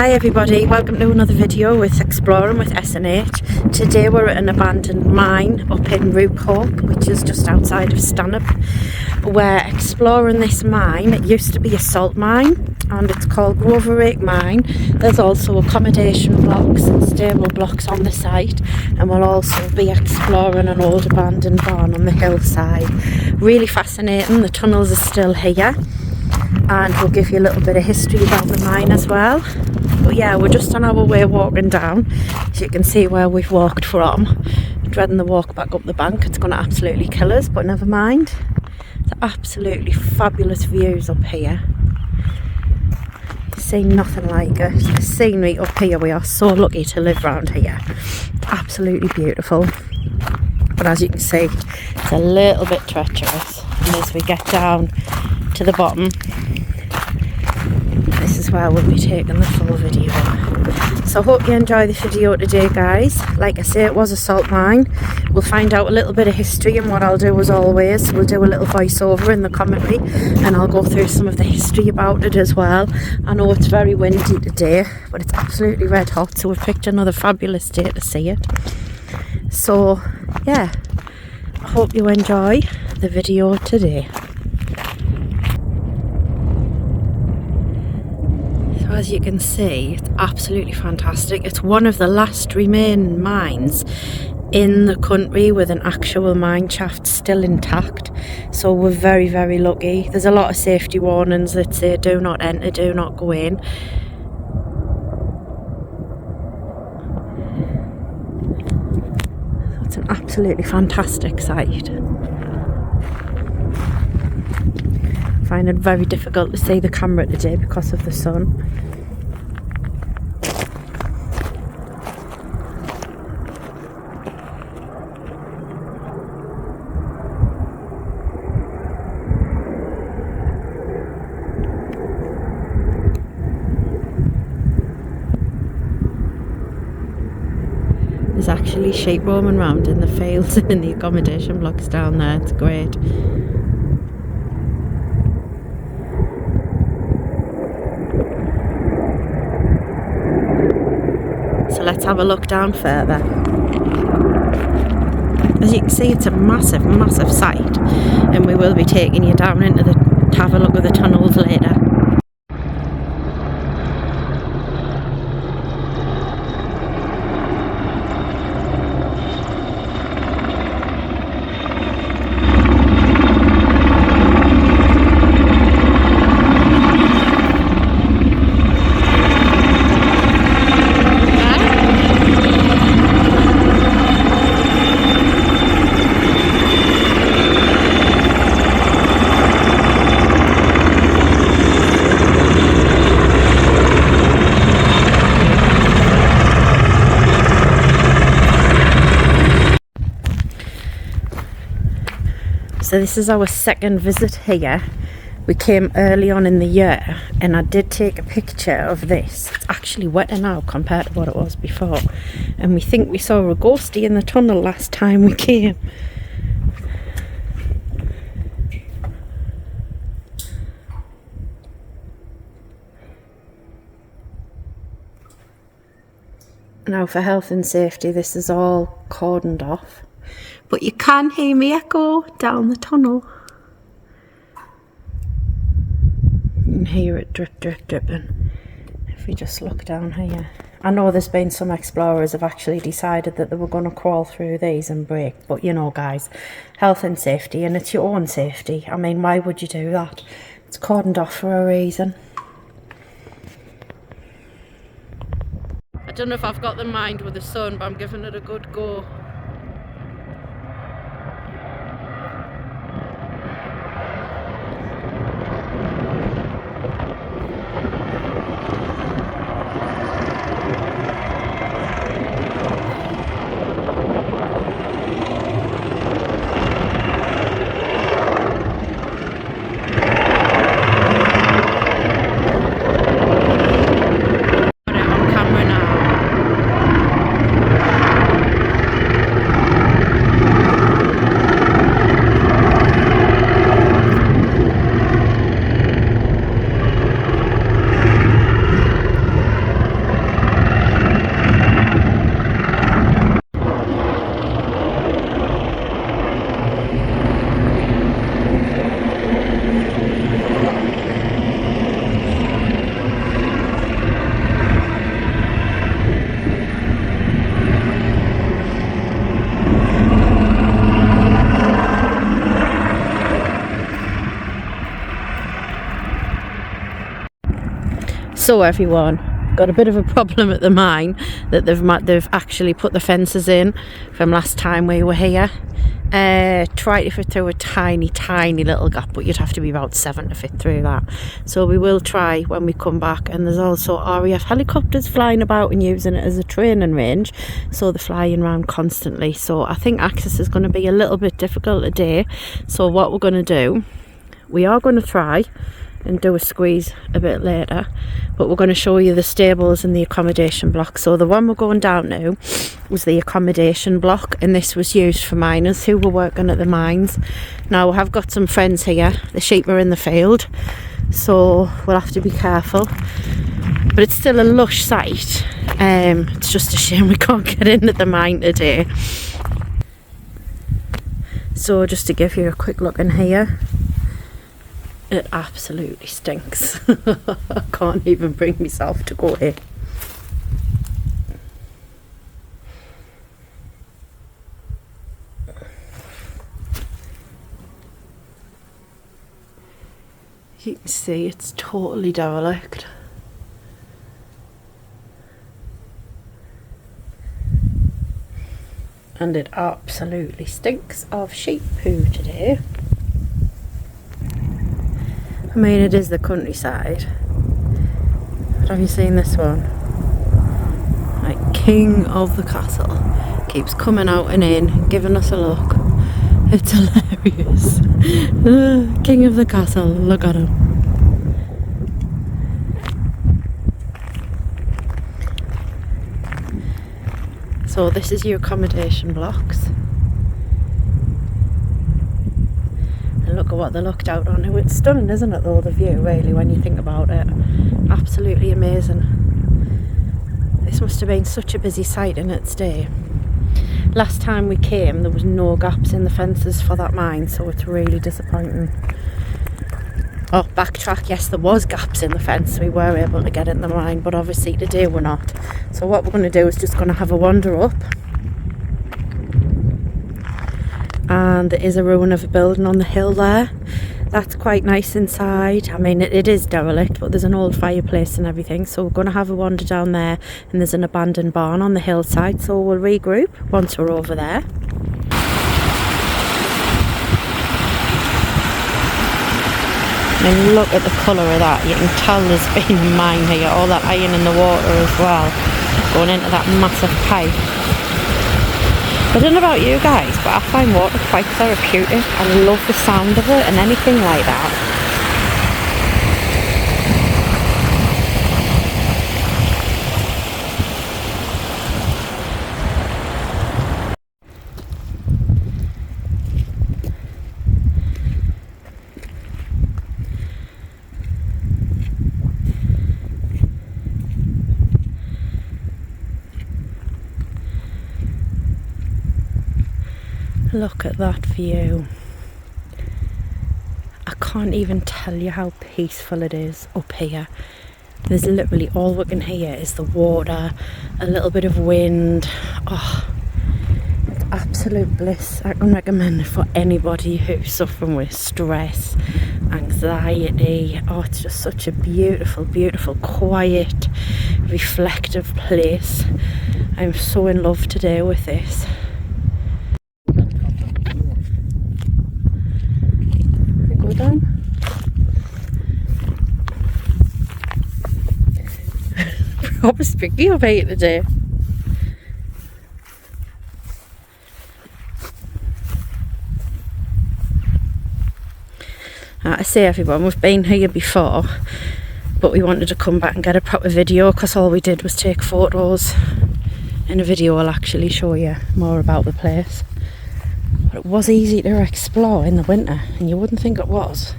Hi everybody, welcome to another video with Exploring with S&H. Today we're at an abandoned mine up in Weardale, which is just outside of Stanhope. We're exploring this mine. It used to be a salt mine and it's called Groverake mine. There's also accommodation blocks and stable blocks on the site, and we'll also be exploring an old abandoned barn on the hillside. Really fascinating. The tunnels are still here and we'll give you a little bit of history about the mine as well. But yeah, we're just on our way walking down, so you can see where we've walked from. Dreading the walk back up the bank, it's going to absolutely kill us, but never mind. It's absolutely fabulous views up here. See nothing like it. The scenery up here, we are so lucky to live around here. Absolutely beautiful. But as you can see, it's a little bit treacherous. And as we get down to the bottom, this is where we'll be taking the full video. So I hope you enjoy the video today, guys. Like I say, it was a salt mine. We'll find out a little bit of history, and what I'll do as always, we'll do a little voiceover in the commentary and I'll go through some of the history about it as well. I know it's very windy today, but it's absolutely red hot, so we've picked another fabulous day to see it. So yeah, I hope you enjoy the video today. As you can see, it's absolutely fantastic. It's one of the last remaining mines in the country with an actual mine shaft still intact, so we're very, very lucky. There's a lot of safety warnings that say do not enter, do not go in. It's an absolutely fantastic site. I find it very difficult to see the camera today because of the sun. There's actually sheep roaming around in the fields and in the accommodation blocks down there. It's great. So let's have a look down further. As you can see, it's a massive, massive site, and we will be taking you down into to have a look at the tunnels later. So this is our second visit here. We came early on in the year and I did take a picture of this. It's actually wetter now compared to what it was before, and we think we saw a ghostie in the tunnel last time we came. Now for health and safety, this is all cordoned off. But you can hear me echo down the tunnel. You can hear it drip, drip, dripping. If we just look down here. I know there's been some explorers have actually decided that they were going to crawl through these and break. But you know, guys, health and safety, and it's your own safety. I mean, why would you do that? It's cordoned off for a reason. I don't know if I've got the mind with the sun, but I'm giving it a good go. So everyone, got a bit of a problem at the mine that they've actually put the fences in from last time we were here. Tried to fit through a tiny little gap, but you'd have to be about 7 to fit through that. So we will try when we come back. And there's also RAF helicopters flying about and using it as a training range, so they're flying around constantly. So I think access is going to be a little bit difficult today. So what we're going to do, we are going to try and do a squeeze a bit later, but we're going to show you the stables and the accommodation block. So the one we're going down to was the accommodation block, and this was used for miners who were working at the mines. Now I have got some friends here, the sheep are in the field, so we'll have to be careful, but it's still a lush site. It's just a shame we can't get in at the mine today. So just to give you a quick look in here, it absolutely stinks. I can't even bring myself to go here. You can see it's totally derelict. And it absolutely stinks of sheep poo today. I mean, it is the countryside, but have you seen this one? Like, king of the castle keeps coming out and in, giving us a look. It's hilarious. King of the castle, look at him. So this is your accommodation blocks. Look at what they looked out on. It's stunning, isn't it, though, the view, really, when you think about it. Absolutely amazing. This must have been such a busy site in its day. Last time we came, there was no gaps in the fences for that mine, so it's really disappointing. Oh, backtrack, yes, there was gaps in the fence. We were able to get in the mine, but obviously today we're not. So what we're going to do is just going to have a wander up. And there is a ruin of a building on the hill there. That's quite nice inside. I mean, it is derelict, but there's an old fireplace and everything. So we're going to have a wander down there, and there's an abandoned barn on the hillside. So we'll regroup once we're over there. And look at the colour of that. You can tell there's been a mine here. All that iron in the water as well, going into that massive pipe. I don't know about you guys, but I find water quite therapeutic. I love the sound of it and anything like that. Look at that view. I can't even tell you how peaceful it is up here. There's literally all we can hear is the water, a little bit of wind. Oh, it's absolute bliss. I can recommend it for anybody who's suffering with stress, anxiety. Oh, it's just such a beautiful, beautiful, quiet, reflective place. I'm so in love today with this. Proper spooky over here today. I say everyone, we've been here before, but we wanted to come back and get a proper video because all we did was take photos. In a video I'll actually show you more about the place. But it was easy to explore in the winter, and you wouldn't think it was.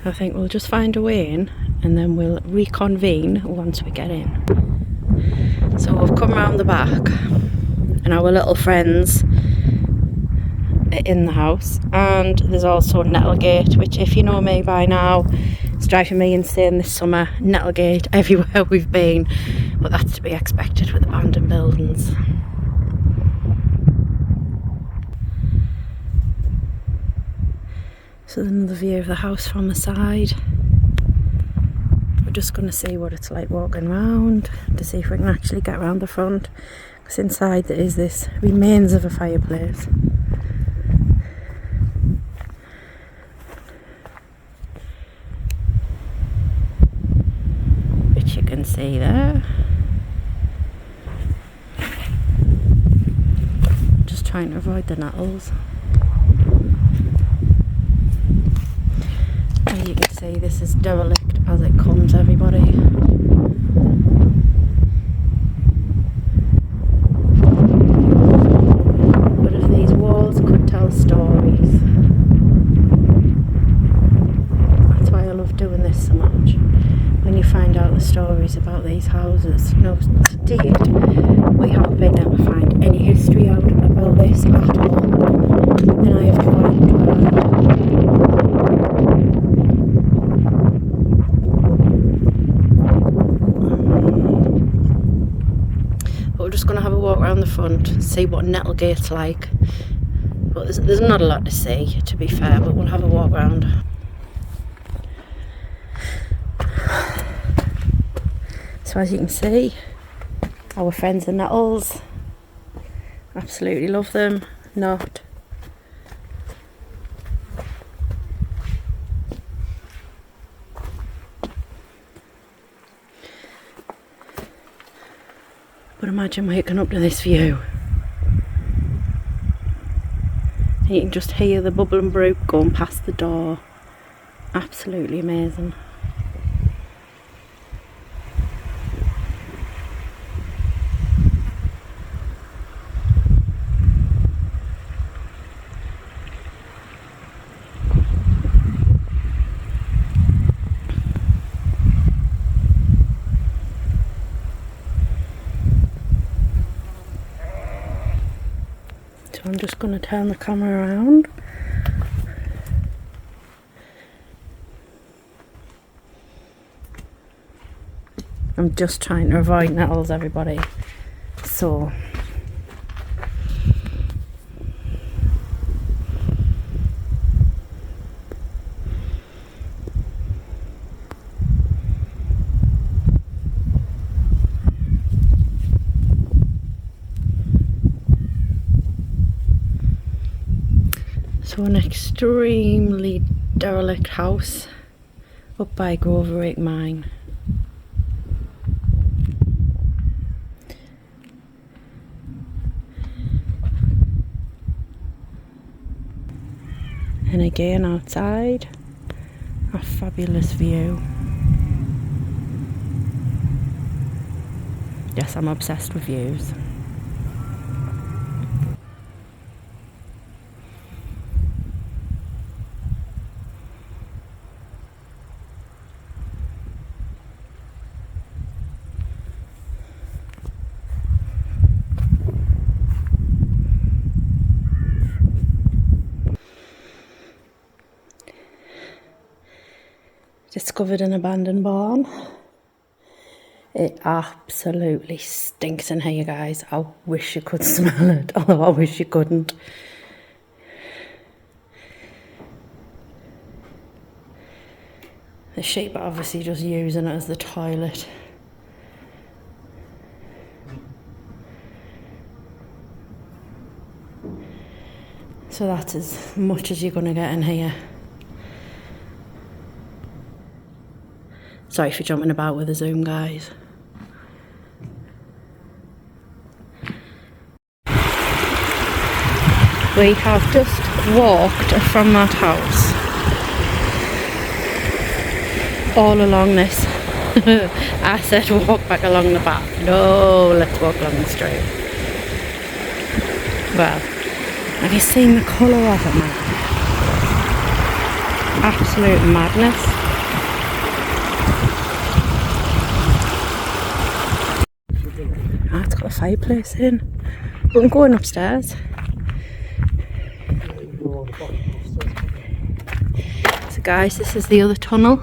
I think we'll just find a way in and then we'll reconvene once we get in. So we've come round the back and our little friends are in the house, and there's also Nettlegate, which, if you know me by now, it's driving me insane this summer. Nettlegate everywhere we've been, but that's to be expected with abandoned buildings. So there's another view of the house from the side. We're just going to see what it's like walking around to see if we can actually get around the front, because inside there is this remains of a fireplace. Which you can see there. Just trying to avoid the nettles. As you can see, this is derelict as it comes, everybody. But if these walls could tell stories, that's why I love doing this so much. When you find out the stories about these houses. No, to date, we haven't been able to find any history out about this at all. And I have tried. But we're just going to have a walk around the front, see what Nettlegate's like. But there's not a lot to see, to be fair, but we'll have a walk around. So as you can see, our friends the Nettles, absolutely love them. Not. But imagine waking up to this view. And you can just hear the bubbling brook going past the door. Absolutely amazing. I'm just going to turn the camera around. I'm just trying to avoid nettles, everybody. So an extremely derelict house up by Groverake mine. And again outside, a fabulous view. Yes, I'm obsessed with views. Discovered an abandoned barn. It absolutely stinks in here, guys. I wish you could smell it, although I wish you couldn't. The sheep are obviously just using it as the toilet. So that's as much as you're going to get in here. Sorry for jumping about with the zoom, guys. We have just walked from that house all along this. I said walk back along the path. No, let's walk along the street. Well, have you seen the colour of it, man? Absolute madness. It's got a fireplace in. But I'm going upstairs. So guys, this is the other tunnel.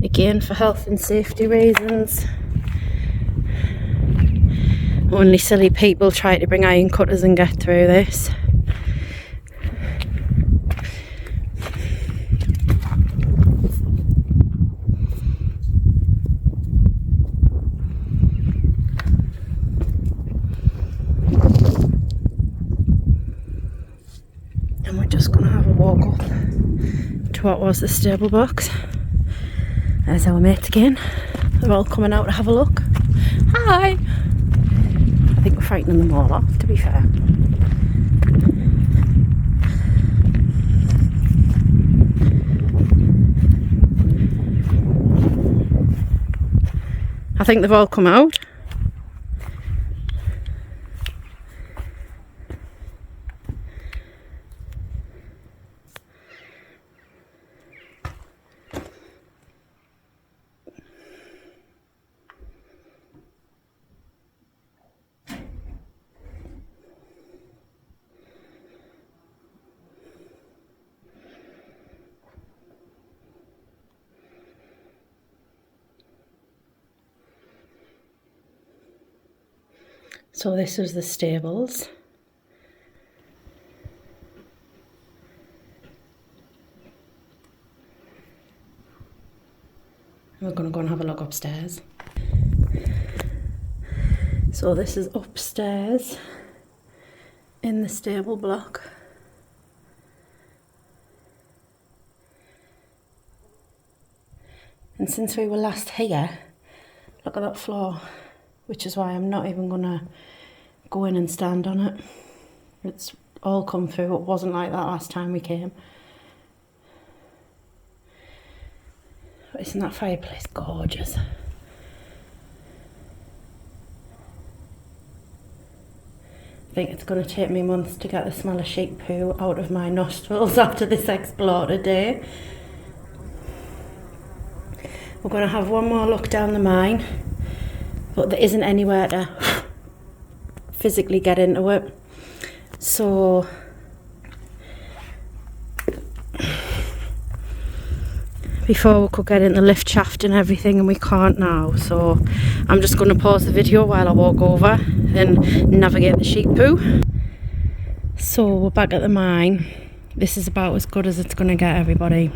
Again, for health and safety reasons. Only silly people try to bring iron cutters and get through this. what was the stable box. There's our mates again. They're all coming out to have a look. Hi! I think we're frightening them all off, to be fair. I think they've all come out. So this was the stables. We're going to go and have a look upstairs. So this is upstairs in the stable block. And since we were last here, look at that floor, which is why I'm not even going to go in and stand on it. It's all come through. It wasn't like that last time we came. But isn't that fireplace gorgeous? I think it's going to take me months to get the smell of sheep poo out of my nostrils after this explore today. We're going to have one more look down the mine, but there isn't anywhere to physically get into it. So before we could get in the lift shaft and everything, and we can't now, so I'm just going to pause the video while I walk over and navigate the sheep poo. So we're back at the mine. This is about as good as it's going to get, everybody.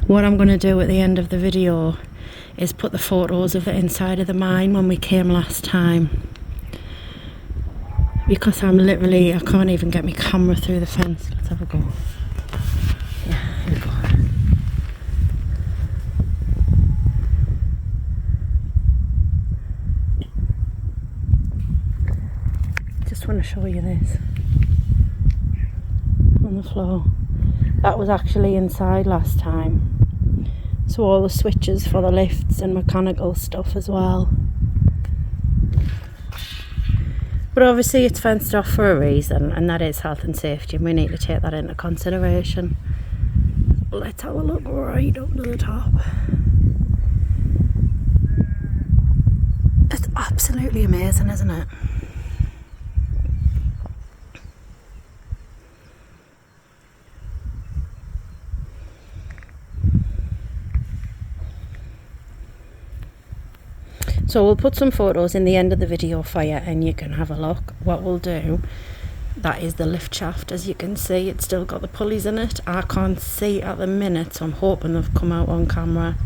What I'm going to do at the end of the video is put the photos of the inside of the mine when we came last time, because I can't even get my camera through the fence. Let's have a go. Yeah, here we go. Just want to show you this on the floor. That was actually inside last time. So all the switches for the lifts and mechanical stuff as well. But obviously it's fenced off for a reason, and that is health and safety, and we need to take that into consideration. Let's have a look right up to the top. It's absolutely amazing, isn't it? So we'll put some photos in the end of the video for you, and you can have a look. What we'll do, that is the lift shaft. As you can see, it's still got the pulleys in it. I can't see at the minute, so I'm hoping they've come out on camera.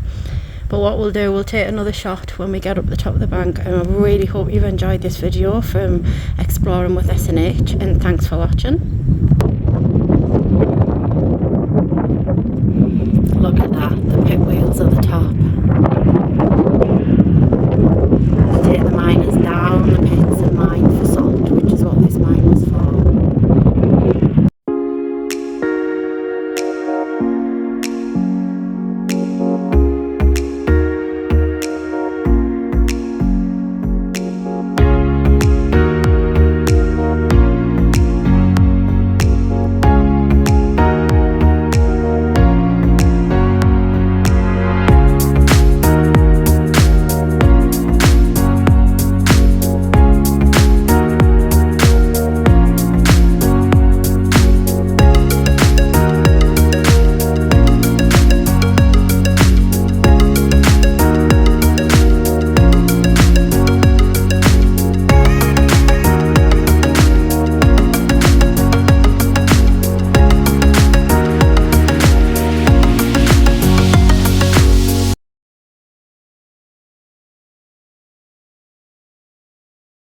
But what we'll do, we'll take another shot when we get up the top of the bank, and I really hope you've enjoyed this video from Exploring with S&H, and thanks for watching.